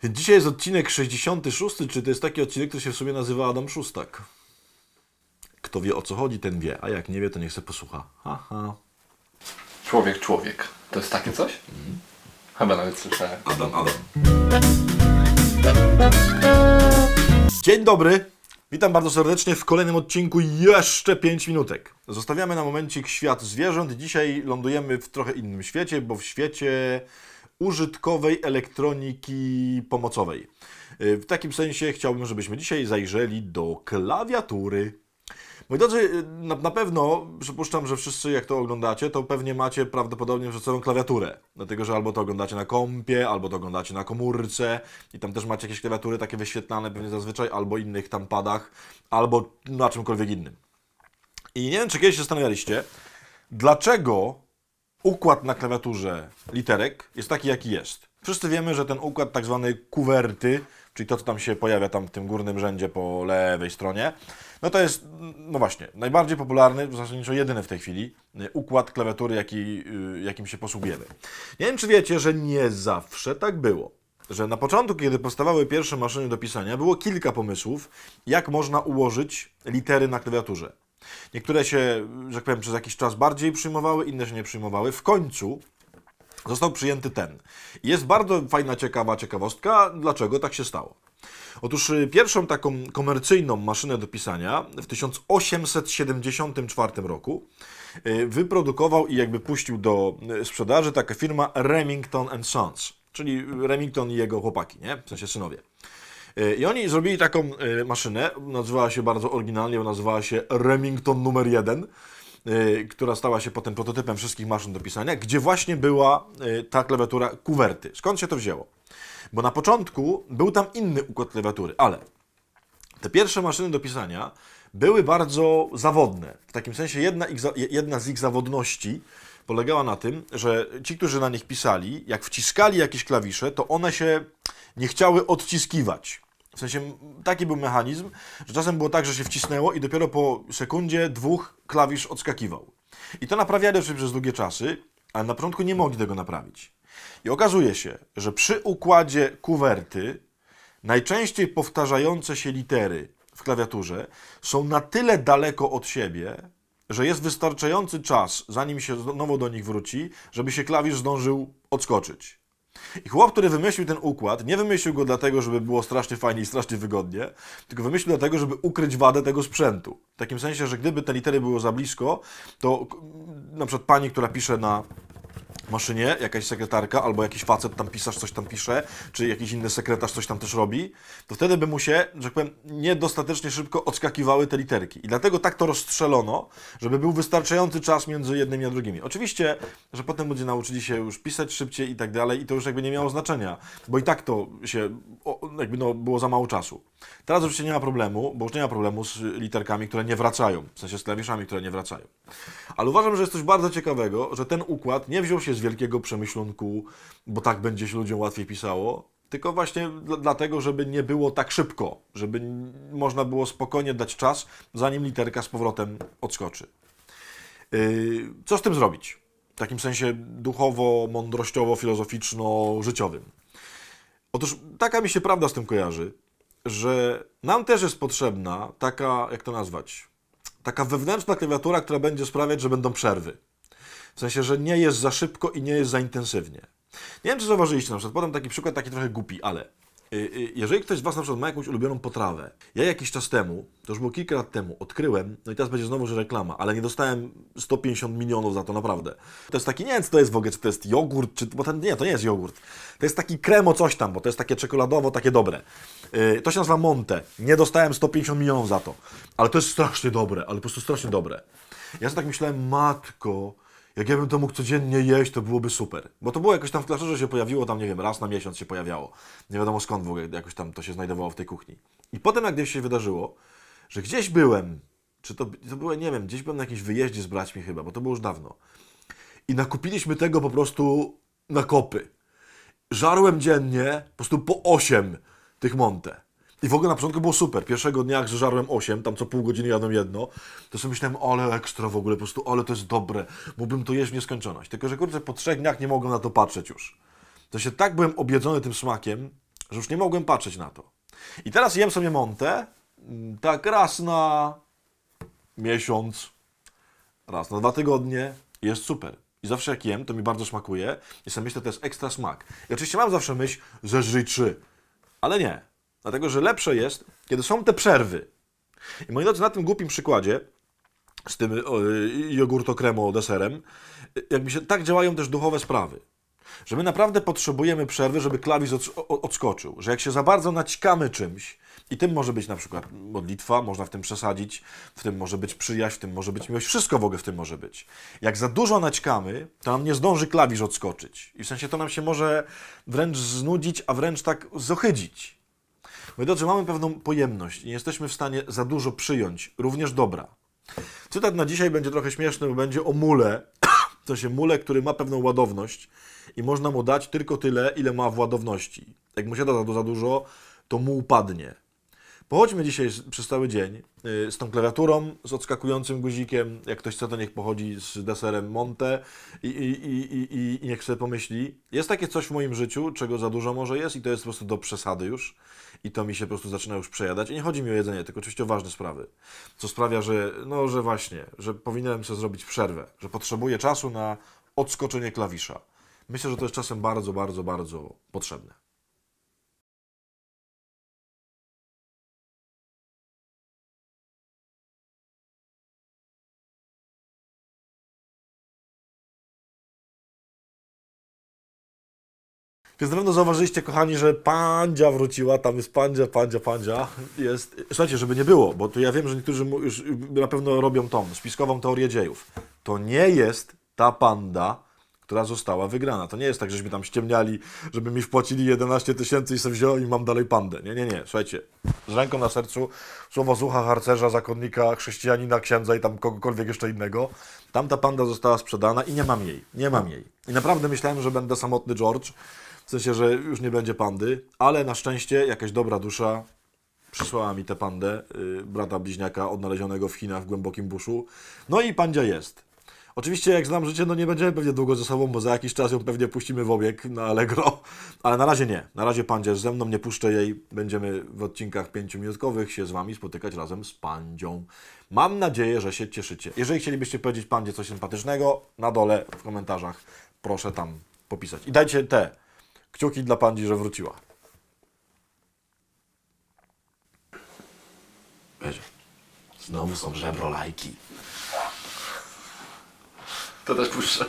Dzisiaj jest odcinek 66, czy to jest taki odcinek, który się w sobie nazywa Adam Szóstak. Kto wie, o co chodzi, ten wie, a jak nie wie, to niech se posłucha. Haha. Człowiek. To jest takie coś? Chyba nawet słyszałem. Adam. Dzień dobry. Witam bardzo serdecznie w kolejnym odcinku jeszcze 5 minutek. Zostawiamy na momencik świat zwierząt. Dzisiaj lądujemy w trochę innym świecie, bo w świecie użytkowej elektroniki pomocowej. W takim sensie chciałbym, żebyśmy dzisiaj zajrzeli do klawiatury. Moi drodzy, na pewno przypuszczam, że wszyscy jak to oglądacie, to pewnie macie prawdopodobnie przed sobą klawiaturę. Dlatego, że albo to oglądacie na kompie, albo to oglądacie na komórce i tam też macie jakieś klawiatury takie wyświetlane pewnie zazwyczaj, albo innych tam padach, albo na czymkolwiek innym. I nie wiem, czy kiedyś się zastanawialiście, dlaczego układ na klawiaturze literek jest taki, jaki jest. Wszyscy wiemy, że ten układ tak zwany kuwerty, czyli to, co tam się pojawia tam w tym górnym rzędzie po lewej stronie, no to jest, no właśnie, najbardziej popularny, zasadniczo jedyny w tej chwili, układ klawiatury, jakim się posługujemy. Nie wiem, czy wiecie, że nie zawsze tak było. Że na początku, kiedy powstawały pierwsze maszyny do pisania, było kilka pomysłów, jak można ułożyć litery na klawiaturze. Niektóre się, że tak powiem, przez jakiś czas bardziej przyjmowały, inne się nie przyjmowały. W końcu został przyjęty ten. Jest bardzo fajna, ciekawa ciekawostka, dlaczego tak się stało. Otóż pierwszą taką komercyjną maszynę do pisania w 1874 roku wyprodukował i jakby puścił do sprzedaży taka firma Remington Sons, czyli Remington i jego chłopaki, nie? W sensie synowie. I oni zrobili taką maszynę, nazywała się bardzo oryginalnie, nazywała się Remington numer 1, która stała się potem prototypem wszystkich maszyn do pisania, gdzie właśnie była ta klawiatura kuwerty. Skąd się to wzięło? Bo na początku był tam inny układ klawiatury, ale te pierwsze maszyny do pisania były bardzo zawodne. W takim sensie jedna z ich zawodności polegała na tym, że ci, którzy na nich pisali, jak wciskali jakieś klawisze, to one się nie chciały odciskiwać. W sensie taki był mechanizm, że czasem było tak, że się wcisnęło i dopiero po sekundzie, dwóch klawisz odskakiwał. I to naprawiali oczywiście przez długie czasy, ale na początku nie mogli tego naprawić. I okazuje się, że przy układzie kuwerty najczęściej powtarzające się litery w klawiaturze są na tyle daleko od siebie, że jest wystarczający czas, zanim się znowu do nich wróci, żeby się klawisz zdążył odskoczyć. I chłop, który wymyślił ten układ, nie wymyślił go dlatego, żeby było strasznie fajnie i strasznie wygodnie, tylko wymyślił dlatego, żeby ukryć wadę tego sprzętu. W takim sensie, że gdyby te litery były za blisko, to na przykład pani, która pisze na maszynie, jakaś sekretarka albo jakiś facet tam pisarz coś tam pisze, czy jakiś inny sekretarz coś tam też robi, to wtedy by mu się, że tak powiem, niedostatecznie szybko odskakiwały te literki. I dlatego tak to rozstrzelono, żeby był wystarczający czas między jednymi a drugimi. Oczywiście, że potem ludzie nauczyli się już pisać szybciej i tak dalej i to już jakby nie miało znaczenia, bo i tak to się jakby było za mało czasu. Teraz oczywiście nie ma problemu, bo już nie ma problemu z literkami, które nie wracają, w sensie z klawiszami, które nie wracają. Ale uważam, że jest coś bardzo ciekawego, że ten układ nie wziął się z wielkiego przemyślunku, bo tak będzie się ludziom łatwiej pisało, tylko właśnie dlatego, żeby nie było tak szybko, żeby można było spokojnie dać czas, zanim literka z powrotem odskoczy. Co z tym zrobić? W takim sensie duchowo, mądrościowo, filozoficzno-życiowym. Otóż taka mi się prawda z tym kojarzy, że nam też jest potrzebna taka, jak to nazwać, taka wewnętrzna klawiatura, która będzie sprawiać, że będą przerwy. W sensie, że nie jest za szybko i nie jest za intensywnie. Nie wiem, czy zauważyliście, na przykład podam taki przykład, taki trochę głupi, ale jeżeli ktoś z Was na przykład ma jakąś ulubioną potrawę, ja jakiś czas temu, to już było kilka lat temu, odkryłem, no i teraz będzie znowu, że reklama, ale nie dostałem 150 milionów za to, naprawdę. To jest taki, nie wiem, co to jest w ogóle, czy to jest jogurt, czy, bo nie, to nie jest jogurt. To jest taki kremo coś tam, bo to jest takie czekoladowo, takie dobre. To się nazywa Monte. Nie dostałem 150 milionów za to, ale to jest strasznie dobre, ale po prostu strasznie dobre. Ja sobie tak myślałem, matko, jak ja bym to mógł codziennie jeść, to byłoby super. Bo to było jakoś tam w Clashorze się pojawiło, tam nie wiem, raz na miesiąc się pojawiało. Nie wiadomo skąd w ogóle jakoś tam to się znajdowało w tej kuchni. I potem jak gdzieś się wydarzyło, że gdzieś byłem, czy to było, nie wiem, gdzieś byłem na jakimś wyjeździe z braćmi chyba, bo to było już dawno. I nakupiliśmy tego po prostu na kopy. Żarłem dziennie po prostu po 8 tych Monte. I w ogóle na początku było super. Pierwszego dnia, jak żarłem 8, tam co pół godziny jadłem jedno, to sobie myślałem, ale ekstra w ogóle, po prostu, ale to jest dobre. Mógłbym to jeść w nieskończoność. Tylko że kurczę, po 3 dniach nie mogłem na to patrzeć już. To się tak byłem objedzony tym smakiem, że już nie mogłem patrzeć na to. I teraz jem sobie Montę, tak raz na miesiąc, raz na 2 tygodnie, jest super. I zawsze jak jem, to mi bardzo smakuje i sobie myślę, to jest ekstra smak. I oczywiście mam zawsze myśl, zeżrij 3, ale nie. Dlatego, że lepsze jest, kiedy są te przerwy. I moi drodzy, na tym głupim przykładzie, z tym jogurto-kremo deserem, jakby się tak działają też duchowe sprawy. Że my naprawdę potrzebujemy przerwy, żeby klawisz odskoczył. Że jak się za bardzo naćkamy czymś, i tym może być na przykład modlitwa, można w tym przesadzić, w tym może być przyjaźń, w tym może być miłość, wszystko w ogóle w tym może być. Jak za dużo naćkamy, to nam nie zdąży klawisz odskoczyć. I w sensie to nam się może wręcz znudzić, a wręcz tak zohydzić. Moi drodzy, mamy pewną pojemność i nie jesteśmy w stanie za dużo przyjąć, również dobra. Cytat na dzisiaj będzie trochę śmieszny, bo będzie o mule, w sensie mule, który ma pewną ładowność i można mu dać tylko tyle, ile ma w ładowności. Jak mu się da za dużo, to mu upadnie. Pochodźmy dzisiaj przez cały dzień z tą klawiaturą, z odskakującym guzikiem. Jak ktoś chce, to niech pochodzi z deserem Monte i niech sobie pomyśli. Jest takie coś w moim życiu, czego za dużo może jest i to jest po prostu do przesady już. I to mi się po prostu zaczyna już przejadać. I nie chodzi mi o jedzenie, tylko oczywiście o ważne sprawy. Co sprawia, że no, że właśnie, że powinienem sobie zrobić przerwę. Że potrzebuję czasu na odskoczenie klawisza. Myślę, że to jest czasem bardzo, bardzo, bardzo potrzebne. Więc na pewno zauważyliście, kochani, że Pandzia wróciła, tam jest Pandzia. Jest... Słuchajcie, żeby nie było, bo tu ja wiem, że niektórzy już na pewno robią tą spiskową teorię dziejów. To nie jest ta panda, która została wygrana. To nie jest tak, żeśmy tam ściemniali, żeby mi wpłacili 11 000 i sobie wziąłem i mam dalej pandę. Nie. Słuchajcie, z ręką na sercu, słowo z ucha harcerza, zakonnika, chrześcijanina, księdza i tam kogokolwiek jeszcze innego. Tamta panda została sprzedana i nie mam jej. I naprawdę myślałem, że będę samotny George, w sensie, że już nie będzie pandy, ale na szczęście jakaś dobra dusza przysłała mi tę pandę, brata bliźniaka odnalezionego w Chinach w głębokim buszu. No i pandzia jest. Oczywiście, jak znam życie, no nie będziemy pewnie długo ze sobą, bo za jakiś czas ją pewnie puścimy w obieg na Allegro, ale na razie nie. Na razie pandzia jest ze mną, nie puszczę jej. Będziemy w odcinkach 5-minutkowych się z Wami spotykać razem z pandzią. Mam nadzieję, że się cieszycie. Jeżeli chcielibyście powiedzieć pandzie coś sympatycznego, na dole w komentarzach proszę tam popisać. I dajcie te kciuki dla pandzi, że wróciła. Znowu są żebrolajki. To też puszczę.